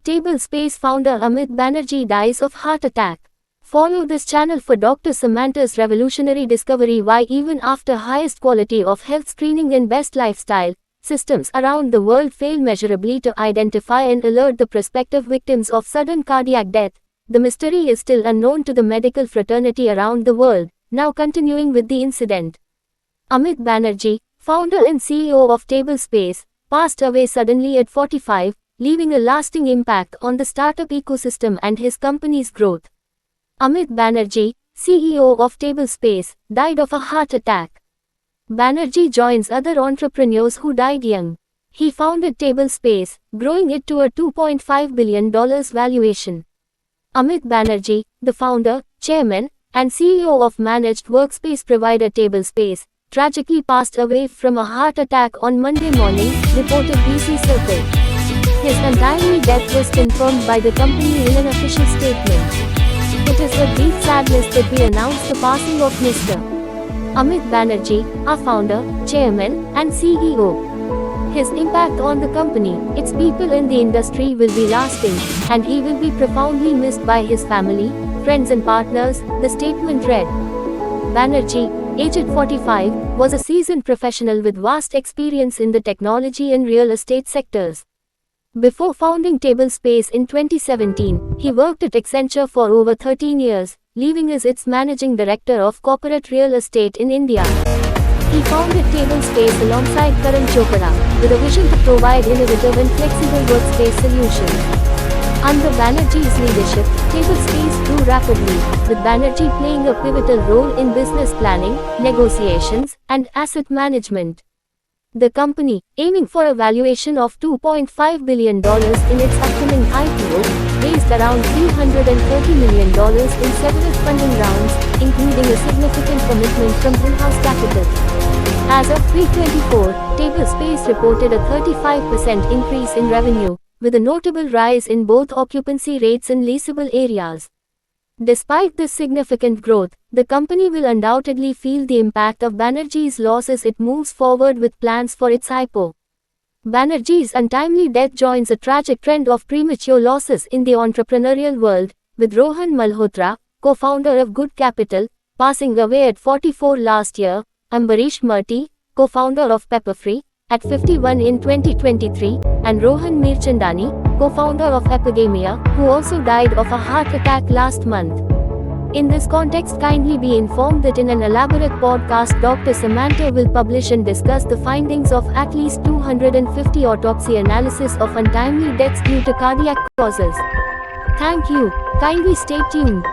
Table Space founder Amit Banerjee dies of heart attack. Follow this channel for Dr. Samantha's revolutionary discovery why even after highest quality of health screening and best lifestyle, systems around the world fail measurably to identify and alert the prospective victims of sudden cardiac death. The mystery is still unknown to the medical fraternity around the world. Now continuing with the incident. Amit Banerjee, founder and CEO of Table Space, passed away suddenly at 45, leaving a lasting impact on the startup ecosystem and his company's growth. Amit Banerjee, CEO of Table Space, died of a heart attack. Banerjee joins other entrepreneurs who died young. He founded Table Space, growing it to a $2.5 billion valuation. Amit Banerjee, the founder, chairman, and CEO of managed workspace provider Table Space, tragically passed away from a heart attack on Monday morning, reported BC Circle. His untimely death was confirmed by the company in an official statement. It is with deep sadness that we announce the passing of Mr. Amit Banerjee, our founder, chairman, and CEO. His impact on the company, its people and the industry will be lasting, and he will be profoundly missed by his family, friends and partners, the statement read. Banerjee, aged 45, was a seasoned professional with vast experience in the technology and real estate sectors. Before founding Table Space in 2017, he worked at Accenture for over 13 years, leaving as its managing director of corporate real estate in India. He founded Table Space alongside Karan Chopra, with a vision to provide innovative and flexible workspace solutions. Under Banerjee's leadership, Table Space grew rapidly, with Banerjee playing a pivotal role in business planning, negotiations, and asset management. The company, aiming for a valuation of $2.5 billion in its upcoming IPO, raised around $330 million in several funding rounds, including a significant commitment from in-house capital. As of 3/24, Table Space reported a 35% increase in revenue, with a notable rise in both occupancy rates and leasable areas. Despite this significant growth, the company will undoubtedly feel the impact of Banerjee's loss as it moves forward with plans for its IPO. Banerjee's untimely death joins a tragic trend of premature losses in the entrepreneurial world, with Rohan Malhotra, co-founder of Good Capital, passing away at 44 last year, Ambarish Murty, co-founder of Pepperfree, at 51 in 2023, and Rohan Mirchandani, co-founder of Epigamia, who also died of a heart attack last month. In this context, kindly be informed that in an elaborate podcast Dr. Samantha will publish and discuss the findings of at least 250 autopsy analysis of untimely deaths due to cardiac causes. Thank you. Kindly stay tuned.